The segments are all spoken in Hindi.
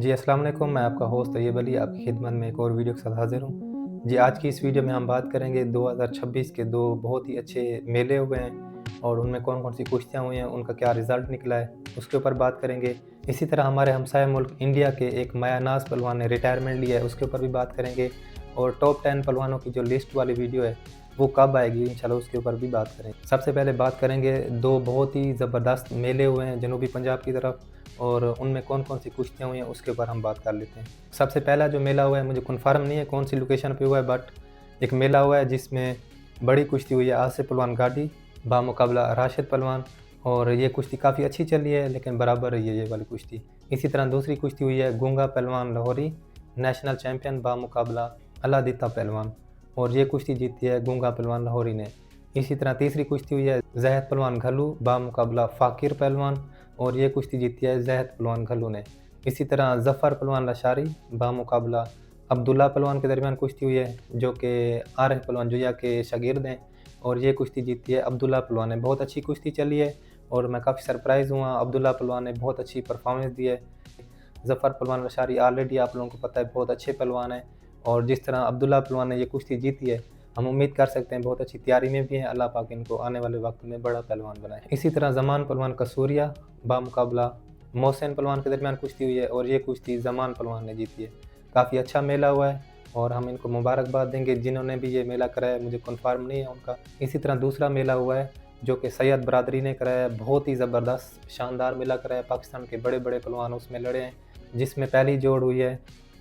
जी, अस्सलाम वालेकुम। मैं आपका होस्ट तैयब अली आपकी खिदमत में एक और वीडियो के साथ हाज़िर हूँ। जी, आज की इस वीडियो में हम बात करेंगे 2026 के 2 बहुत ही अच्छे मेले हुए हैं और उनमें कौन-कौन सी कुश्तियाँ हुई हैं, उनका क्या रिज़ल्ट निकला है, उसके ऊपर बात करेंगे। इसी तरह हमारे हमसाया मुल्क इंडिया के एक माया नाज़ पहलवान ने रिटायरमेंट लिया है, उसके ऊपर भी बात करेंगे और टॉप 10 पहलवानों की जो लिस्ट वाली वीडियो है, वो कब आएगी इंशाल्लाह उसके ऊपर भी बात करेंगे। सबसे पहले बात करेंगे 2 बहुत ही ज़बरदस्त मेले हुए हैं जनूबी पंजाब की तरफ और उनमें कौन-कौन सी कुश्तियाँ हुई हैं उसके ऊपर हम बात कर लेते हैं। सबसे पहला जो मेला हुआ है मुझे कन्फर्म नहीं है कौन सी लोकेशन पे हुआ है बट एक मेला हुआ है जिसमें बड़ी कुश्ती हुई है आसिफ पहलवान गाड़ी बामुकाबला राशिद पहलवान और ये कुश्ती काफ़ी अच्छी चली है लेकिन बराबर रही है ये वाली कुश्ती। इसी तरह दूसरी कुश्ती हुई है गूंगा पहलवान लाहौरी नेशनल चैंपियन बामुकाबला अलादीता पहलवान और ये कुश्ती जीती है गूंगा पहलवान लाहौरी ने। इसी तरह तीसरी कुश्ती हुई है ज़ैद पहलवान घल्लू बामुकाबला फ़ाकिर पहलवान और ये कुश्ती जीती है ज़ैद पहलवान घल्लू ने। इसी तरह ज़फ़र पहलवान लशारी बामुकाबला अब्दुल्ला पहलवान के दरमियान कुश्ती हुई है जो कि आरिफ पहलवान जुया के शागिर्द हैं और ये कुश्ती जीती है अब्दुल्ला पहलवान ने। बहुत अच्छी कुश्ती चली है और मैं काफ़ी सरप्राइज़ हुआ, अब्दुल्ला पहलवान ने बहुत अच्छी परफ़ॉर्मेंस दी है। ज़फ़र पहलवान लशारी ऑलरेडी आप लोगों को पता है बहुत अच्छे पहलवान हैं और जिस तरह अब्दुल्ला पहलवान ने ये कुश्ती जीती है, हम उम्मीद कर सकते हैं बहुत अच्छी तैयारी में भी हैं, अल्लाह पाक इनको आने वाले वक्त में बड़ा पहलवान बनाए। इसी तरह ज़मान पहलवान कसूरिया बामुकाबला मोहसिन पहलवान के दरमियान कुश्ती हुई है और ये कुश्ती ज़मान पहलवान ने जीती है। काफ़ी अच्छा मेला हुआ है और हम इनको मुबारकबाद देंगे जिन्होंने भी ये मेला कराया है, मुझे कन्फर्म नहीं है उनका। इसी तरह दूसरा मेला हुआ है जो कि सैयद बरादरी ने कराया है, बहुत ही ज़बरदस्त शानदार मेला कराया है, पाकिस्तान के बड़े-बड़े पहलवान उसमें लड़े हैं, जिसमें पहली जोड़ हुई है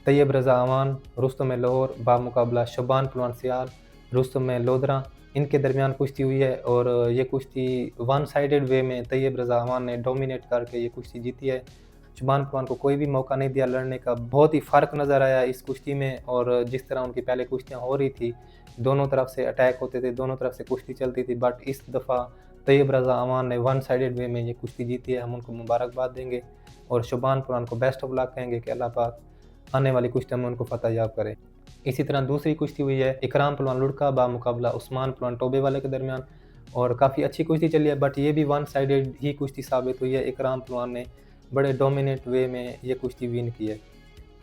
तैयब रज़ा अमान, रुस्तम लाहौर बामुकाबला शबान पहलवान सियाल, रुस्तम लोधरा इनके दरमियान कुश्ती हुई है और ये कुश्ती वन साइडेड वे में तैयब रज़ा अमान ने डोमिनेट करके ये कुश्ती जीती है। शुबान पहलवान को कोई भी मौका नहीं दिया लड़ने का, बहुत ही फ़र्क नज़र आया इस कुश्ती में और जिस तरह उनकी पहले कुश्तियाँ हो रही थी, दोनों तरफ से अटैक होते थे, दोनों तरफ से कुश्ती चलती थी बट इस दफ़ा तैयब रज़ा अमान ने वन साइडेड वे में ये कुश्ती जीती है, हम उनको मुबारकबाद देंगे और शुबान पहलवान को बेस्ट ऑफ लक कहेंगे कि अल्लाह पाक आने वाली कुश्तियों में उनको फ़तह याब करे। इसी तरह दूसरी कुश्ती हुई है इकराम पहलवान लुढ़का बामुकाबला उस्मान पहलवान टोबे वाले के दरमियान और काफ़ी अच्छी कुश्ती चली है बट ये भी वन साइडेड ही कुश्ती साबित हुई है। इकराम पहलवान ने बड़े डोमिनेट वे में ये कुश्ती विन की है।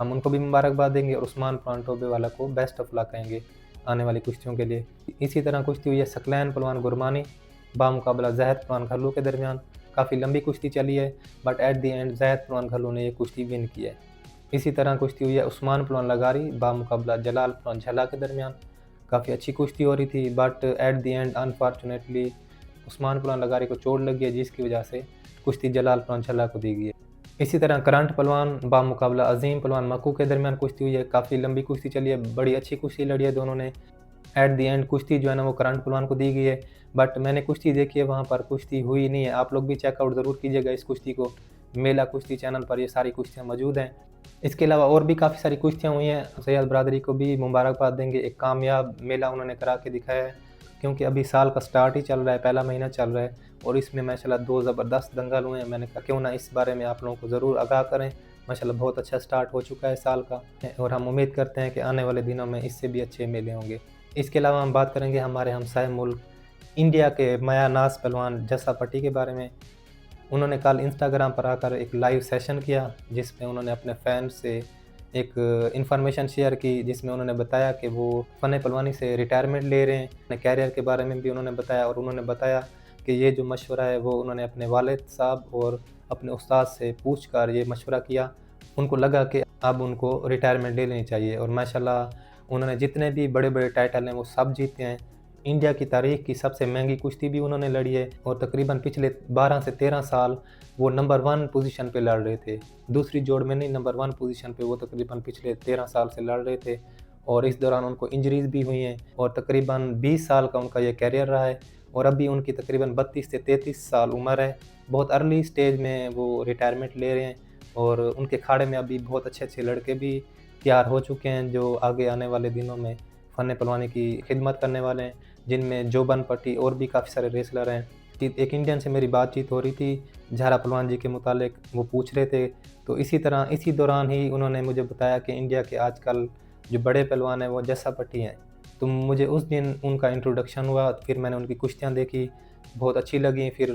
हम उनको भी मुबारकबाद देंगे और उस्मान पहलवान टोबे वाला को बेस्ट ऑफ लक कहेंगे आने वाली कुश्तियों के लिए। इसी तरह कुश्ती हुई है सकलैन पहलवान गुरमानी बामुकाबला ज़ैद पहलवान घल्लू के दरमियान। काफ़ी लंबी कुश्ती चली है बट एट द एंड ज़ैद पहलवान घल्लू ने ये कुश्ती विन की है। इसी तरह कुश्ती हुई है उस्मान पहलवान लगारी बामुकाबला जलाल पहलवान झला के दरमियान। काफ़ी अच्छी कुश्ती हो रही थी but at the end unfortunately Usman पहलवान लगारी को चोट लगी है जिसकी वजह से कुश्ती जलाल पहलवान झला को दी गई है। इसी तरह करंट पहलवान बामुकाबला अज़ीम पहलवान मक्कू के दरमियान कुश्ती हुई है। काफ़ी लंबी कुश्ती चली है, बड़ी अच्छी कुश्ती लड़ी है दोनों ने। एट द एंड कुश्ती जो है ना वो करंट पहलवान को दी गई है बट मैंने कुश्ती देखी है वहाँ पर कुश्ती हुई नहीं है। आप लोग भी चेकआउट ज़रूर कीजिएगा इस कुश्ती को, मेला कुश्ती चैनल पर ये सारी कुश्तियाँ मौजूद हैं। इसके अलावा और भी काफ़ी सारी कुश्तियाँ हुई हैं। सैयद बरादरी को भी मुबारकबाद देंगे, एक कामयाब मेला उन्होंने करा के दिखाया है क्योंकि अभी साल का स्टार्ट ही चल रहा है, पहला महीना चल रहा है और इसमें माशाल्लाह 2 ज़बरदस्त दंगल हुए हैं। मैंने कहा क्यों ना इस बारे में आप लोगों को ज़रूर आगाह करें। माशाल्लाह बहुत अच्छा स्टार्ट हो चुका है साल का और हम उम्मीद करते हैं कि आने वाले दिनों में इससे भी अच्छे मेले होंगे। इसके अलावा हम बात करेंगे हमारे हमसाए मुल्क इंडिया के माया नाज़ पहलवान जस्सा पट्टी के बारे में। उन्होंने कल इंस्टाग्राम पर आकर एक लाइव सेशन किया जिसमें उन्होंने अपने फैन से एक इन्फॉर्मेशन शेयर की जिसमें उन्होंने बताया कि वो फ़न पहलवानी से रिटायरमेंट ले रहे हैं। अपने कैरियर के बारे में भी उन्होंने बताया और उन्होंने बताया कि ये जो मशवरा है वो उन्होंने अपने वालिद साहब और अपने उस्ताद से पूछ कर ये मशवरा किया। उनको लगा कि अब उनको रिटायरमेंट ले लेनी चाहिए और माशाल्लाह उन्होंने जितने भी बड़े-बड़े टाइटल हैं वो सब जीते हैं। इंडिया की तारीख़ की सबसे महंगी कुश्ती भी उन्होंने लड़ी है और तकरीबन पिछले 12 से 13 साल वो नंबर 1 पोजीशन पे लड़ रहे थे। दूसरी जोड़ में नहीं, नंबर 1 पोजीशन पे वो तकरीबन पिछले 13 साल से लड़ रहे थे और इस दौरान उनको इंजरीज़ भी हुई हैं और तकरीबन 20 साल का उनका ये करियर रहा है और अभी उनकी तकरीबन 32 से 33 साल उम्र है। बहुत अर्ली स्टेज में वो रिटायरमेंट ले रहे हैं और उनके अखाड़े में अभी बहुत अच्छे-अच्छे लड़के भी तैयार हो चुके हैं जो आगे आने वाले दिनों में फ़न पहलवानी की खिदमत करने वाले हैं, जिनमें जोबन पट्टी और भी काफ़ी सारे रेसलर हैं। कि एक इंडियन से मेरी बातचीत हो रही थी, ज़हरा पहलवान जी के मुतालिक वो पूछ रहे थे, तो इसी दौरान ही उन्होंने मुझे बताया कि इंडिया के आजकल जो बड़े पहलवान हैं वो जस्सा पट्टी हैं। तो मुझे उस दिन उनका इंट्रोडक्शन हुआ, फिर मैंने उनकी कुश्तियाँ देखी, बहुत अच्छी लगी, फिर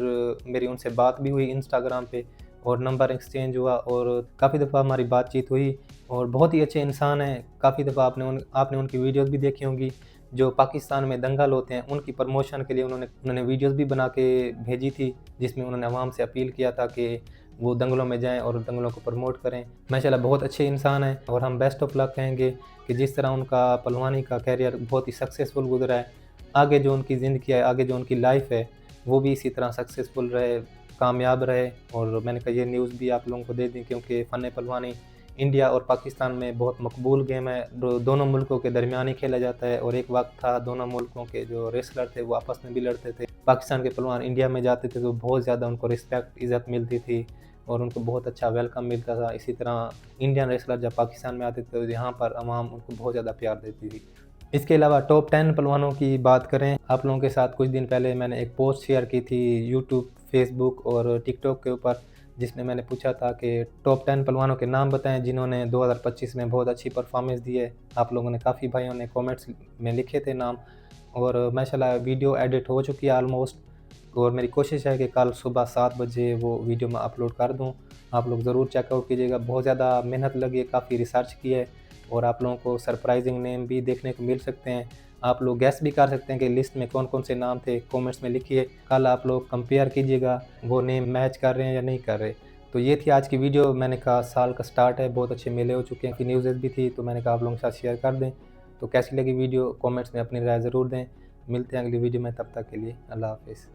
मेरी उनसे बात भी हुई इंस्टाग्राम पे। और नंबर एक्सचेंज हुआ और काफ़ी दफ़ा हमारी बातचीत हुई और बहुत ही अच्छे इंसान हैं। काफ़ी दफ़ा आपने उनकी वीडियोज़ भी देखी होंगी। जो पाकिस्तान में दंगल होते हैं, उनकी प्रमोशन के लिए उन्होंने वीडियोज़ भी बना के भेजी थी, जिसमें उन्होंने अवाम से अपील किया था कि वो दंगलों में जाएँ और दंगलों को प्रमोट करें। माशाल्लाह बहुत अच्छे इंसान हैं और हम बेस्ट ऑफ लक कहेंगे कि जिस तरह उनका पहलवानी का करियर बहुत ही सक्सेसफुल गुज़रा है, आगे जो उनकी ज़िंदगी है, आगे जो उनकी लाइफ़ है, वो भी इसी तरह सक्सेसफुल रहे, कामयाब रहे। और मैंने कहा ये न्यूज़ भी आप लोगों को दे दी, क्योंकि फ़न पहलवानी इंडिया और पाकिस्तान में बहुत मकबूल गेम है। दोनों मुल्कों के दरमियान ही खेला जाता है और एक वक़्त था दोनों मुल्कों के जो रेसलर थे वो आपस में भी लड़ते थे। पाकिस्तान के पहलवान इंडिया में जाते थे तो बहुत ज़्यादा उनको रिस्पेक्ट, इज़्ज़त मिलती थी और उनको बहुत अच्छा वेलकम मिलता था। इसी तरह इंडियन रेसलर जब पाकिस्तान में आते थे तो यहाँ पर अवाम उनको बहुत ज़्यादा प्यार देती थी। इसके अलावा टॉप 10 पहलवानों की बात करें, आप लोगों के साथ कुछ दिन पहले मैंने एक पोस्ट शेयर की थी यूट्यूब, फेसबुक और टिकटॉक के ऊपर, जिसमें मैंने पूछा था कि टॉप 10 पहलवानों के नाम बताएँ जिन्होंने 2025 में बहुत अच्छी परफ़ॉर्मेंस दी है। आप लोगों ने, काफ़ी भाइयों ने कमेंट्स में लिखे थे नाम और माशाल्लाह वीडियो एडिट हो चुकी है ऑलमोस्ट और मेरी कोशिश है कि कल सुबह 7 बजे वो वीडियो मैं अपलोड कर दूँ। आप लोग ज़रूर चेकआउट कीजिएगा, बहुत ज़्यादा मेहनत लगी है, काफ़ी रिसर्च की है और आप लोगों को सरप्राइज़िंग नेम भी देखने को मिल सकते हैं। आप लोग गेस भी कर सकते हैं कि लिस्ट में कौन-कौन से नाम थे, कमेंट्स में लिखिए। कल आप लोग कंपेयर कीजिएगा, वो नेम मैच कर रहे हैं या नहीं कर रहे। तो ये थी आज की वीडियो। मैंने कहा साल का स्टार्ट है, बहुत अच्छे मेले हो चुके हैं, कि न्यूज़ेज़ भी थी, तो मैंने कहा आप लोगों के साथ शेयर कर दें। तो कैसी लगी वीडियो, कमेंट्स में अपनी राय ज़रूर दें। मिलते हैं अगली वीडियो में, तब तक के लिए अल्लाह हाफ़िज़।